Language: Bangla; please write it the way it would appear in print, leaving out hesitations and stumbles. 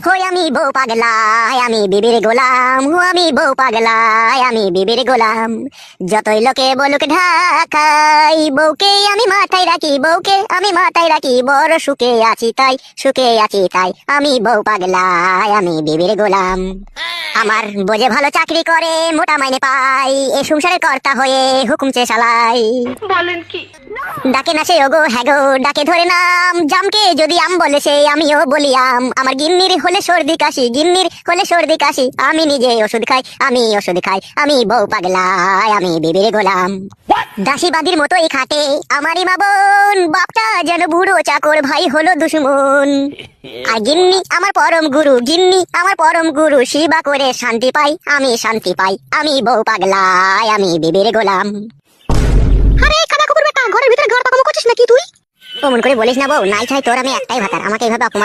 হই আমি বউ পাগলায় আমি বিবির গোলাম, আমি বউ পাগলায় আমি বিবির গোলাম। যতই লোকে বলুক ঢাকাই, বউকে আমি মাথায় রাখি, বউকে আমি মাথায় রাখি। বড় সুখে আছি তাই, সুখে আছি তাই, আমি বউ পাগলায় আমি বিবির গোলাম। আমার বোঝে ভালো চাকরি করে, মোটা মাইনে পাই, এ সংসারের কর্তা হয়ে হুকুম চে চালাই। বলেন কি? ডাকে না সে ওগো হ্যাগো, ডাকে ধরে নাম। জামকে যদি আম বলে সে, আমিও বলি আম। আমার গিন্নির হলে সর্দি কাশি, গিন্নির হলে সর্দি কাশি, আমি নিজে ওষুধ খাই, আমি ওষুধ খাই, আমি বউ পাগলায় আমি বিবির গোলাম। দাসীবাদীর মতোই খাটে আমারই মা বোন, বাপটা যেন বুড়ো চাকর, ভাই হলো দুশ্মন। আর গিন্নি আমার পরম গুরু, গিন্নি আমার পরম গুরু, সেবা করে শান্তি পাই, আমি শান্তি পাই, আমি বউ পাগলায় আমি বিবির গোলাম। আরে কাদা কুকুর বেটা, ঘরের ভিতরে ঘর পাকামো করছিস নাকি তুই? অমন করে বলিস না বউ, নাই চাই তোর আমি একটাই ভাতার, আমাকে এইভাবে অপমান